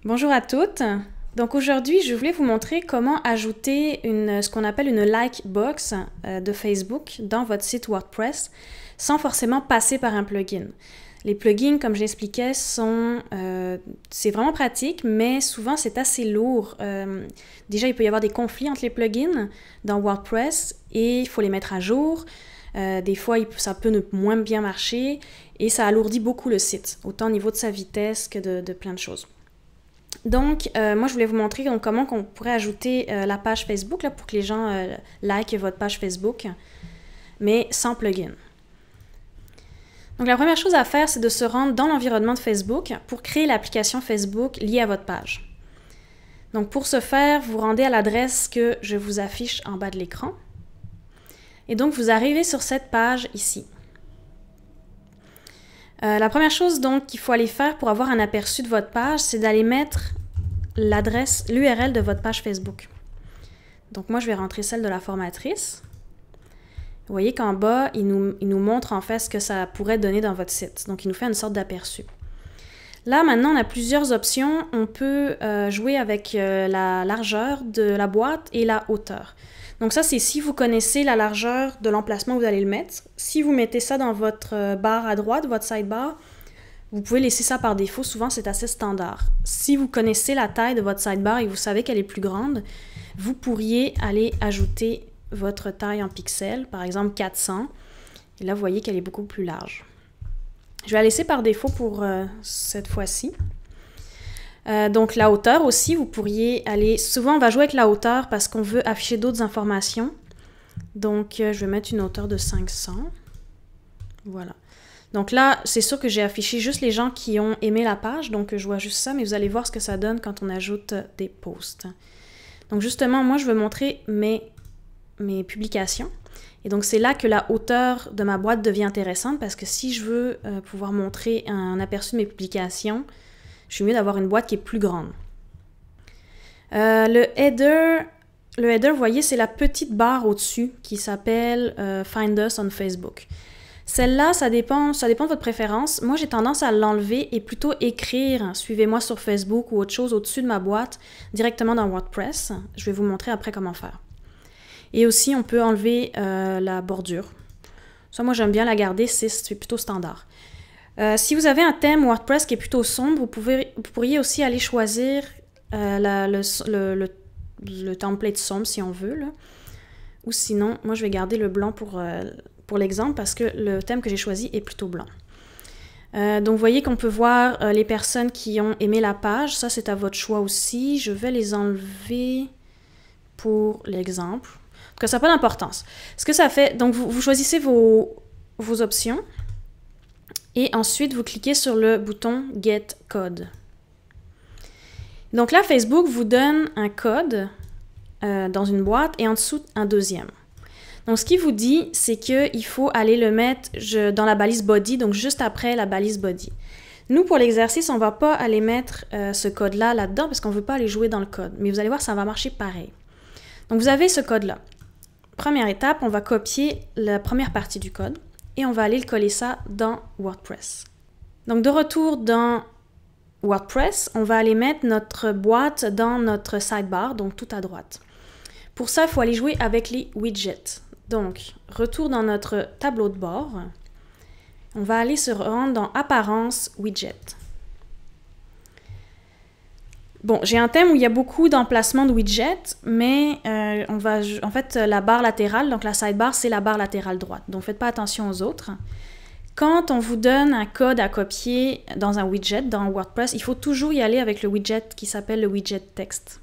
Bonjour à toutes. Donc aujourd'hui, je voulais vous montrer comment ajouter ce qu'on appelle une like box de Facebook dans votre site WordPress sans forcément passer par un plugin. Les plugins, comme je l'expliquais, c'est vraiment pratique, mais souvent c'est assez lourd. Déjà, il peut y avoir des conflits entre les plugins dans WordPress et il faut les mettre à jour. Des fois, ça peut ne moins bien marcher et ça alourdit beaucoup le site, autant au niveau de sa vitesse que de plein de choses. Donc, moi, je voulais vous montrer comment on pourrait ajouter la page Facebook là, pour que les gens likent votre page Facebook, mais sans plugin. Donc, la première chose à faire, c'est de se rendre dans l'environnement de Facebook pour créer l'application Facebook liée à votre page. Donc, pour ce faire, vous rendez à l'adresse que je vous affiche en bas de l'écran. Et donc, vous arrivez sur cette page ici. La première chose donc qu'il faut aller faire pour avoir un aperçu de votre page, c'est d'aller mettre l'URL de votre page Facebook. Donc moi, je vais rentrer celle de la formatrice. Vous voyez qu'en bas, il nous montre en fait ce que ça pourrait donner dans votre site. Donc, il nous fait une sorte d'aperçu. Là, maintenant, on a plusieurs options. On peut jouer avec la largeur de la boîte et la hauteur. Donc ça, c'est si vous connaissez la largeur de l'emplacement où vous allez le mettre. Si vous mettez ça dans votre barre à droite, votre sidebar, vous pouvez laisser ça par défaut. Souvent, c'est assez standard. Si vous connaissez la taille de votre sidebar et vous savez qu'elle est plus grande, vous pourriez aller ajouter votre taille en pixels, par exemple 400. Et là, vous voyez qu'elle est beaucoup plus large. Je vais la laisser par défaut pour cette fois-ci. Donc la hauteur aussi, vous pourriez aller... Souvent, on va jouer avec la hauteur parce qu'on veut afficher d'autres informations. Donc, je vais mettre une hauteur de 500. Voilà. Donc là, c'est sûr que j'ai affiché juste les gens qui ont aimé la page, donc je vois juste ça, mais vous allez voir ce que ça donne quand on ajoute des posts. Donc justement, moi, je veux montrer mes publications. Et donc, c'est là que la hauteur de ma boîte devient intéressante parce que si je veux pouvoir montrer un aperçu de mes publications, je suis mieux d'avoir une boîte qui est plus grande. Le header, vous voyez, c'est la petite barre au-dessus qui s'appelle Find Us on Facebook. Celle-là, ça dépend de votre préférence. Moi, j'ai tendance à l'enlever et plutôt écrire « Suivez-moi sur Facebook » ou autre chose au-dessus de ma boîte, directement dans WordPress. Je vais vous montrer après comment faire. Et aussi, on peut enlever la bordure. Ça, moi, j'aime bien la garder, c'est plutôt standard. Si vous avez un thème WordPress qui est plutôt sombre, vous pourriez aussi aller choisir le template sombre si on veut. Là. Ou sinon, moi je vais garder le blanc pour l'exemple parce que le thème que j'ai choisi est plutôt blanc. Donc vous voyez qu'on peut voir les personnes qui ont aimé la page. Ça, c'est à votre choix aussi. Je vais les enlever pour l'exemple. En tout cas, ça n'a pas d'importance. Ce que ça fait, donc vous choisissez vos options. Et ensuite, vous cliquez sur le bouton « Get Code ». Donc là, Facebook vous donne un code dans une boîte et en dessous, un deuxième. Donc, ce qu'il vous dit, c'est qu'il faut aller le mettre dans la balise « Body », donc juste après la balise « Body ». Nous, pour l'exercice, on ne va pas aller mettre ce code-là là-dedans parce qu'on ne veut pas aller jouer dans le code. Mais vous allez voir, ça va marcher pareil. Donc, vous avez ce code-là. Première étape, on va copier la première partie du code. Et on va aller le coller ça dans WordPress. Donc, de retour dans WordPress, on va aller mettre notre boîte dans notre sidebar, donc tout à droite. Pour ça, il faut aller jouer avec les widgets. Donc, retour dans notre tableau de bord. On va aller se rendre dans Apparence, Widget. Bon, j'ai un thème où il y a beaucoup d'emplacements de widgets, mais en fait, la barre latérale, donc la sidebar, c'est la barre latérale droite. Donc, faites pas attention aux autres. Quand on vous donne un code à copier dans un widget, dans WordPress, il faut toujours y aller avec le widget qui s'appelle le widget texte.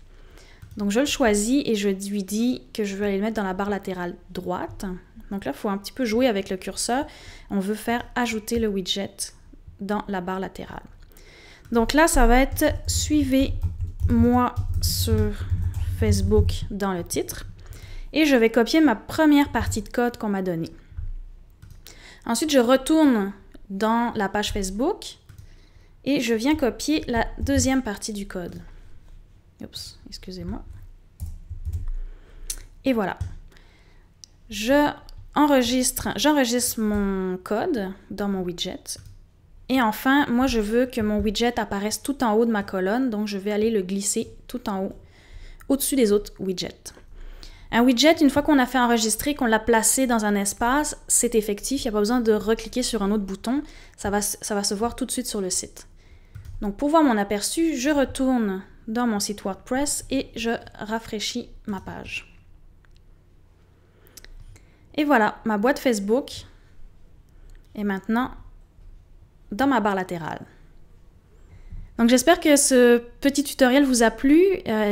Donc, je le choisis et je lui dis que je veux aller le mettre dans la barre latérale droite. Donc là, il faut un petit peu jouer avec le curseur. On veut faire ajouter le widget dans la barre latérale. Donc là, ça va être « Suivez-moi sur Facebook » dans le titre. Et je vais copier ma première partie de code qu'on m'a donnée. Ensuite, je retourne dans la page Facebook et je viens copier la deuxième partie du code. Oups, excusez-moi. Et voilà. J'enregistre mon code dans mon widget Et enfin, moi je veux que mon widget apparaisse tout en haut de ma colonne, donc je vais aller le glisser tout en haut, au-dessus des autres widgets. Un widget, une fois qu'on a fait enregistrer, qu'on l'a placé dans un espace, c'est effectif, il n'y a pas besoin de recliquer sur un autre bouton, ça va se voir tout de suite sur le site. Donc pour voir mon aperçu, je retourne dans mon site WordPress et je rafraîchis ma page. Et voilà, ma boîte Facebook est maintenant dans ma barre latérale. Donc j'espère que ce petit tutoriel vous a plu.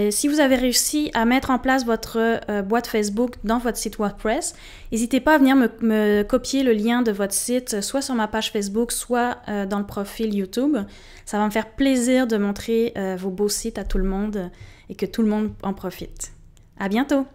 Si vous avez réussi à mettre en place votre boîte Facebook dans votre site WordPress, n'hésitez pas à venir me copier le lien de votre site, soit sur ma page Facebook, soit dans le profil YouTube. Ça va me faire plaisir de montrer vos beaux sites à tout le monde et que tout le monde en profite. À bientôt!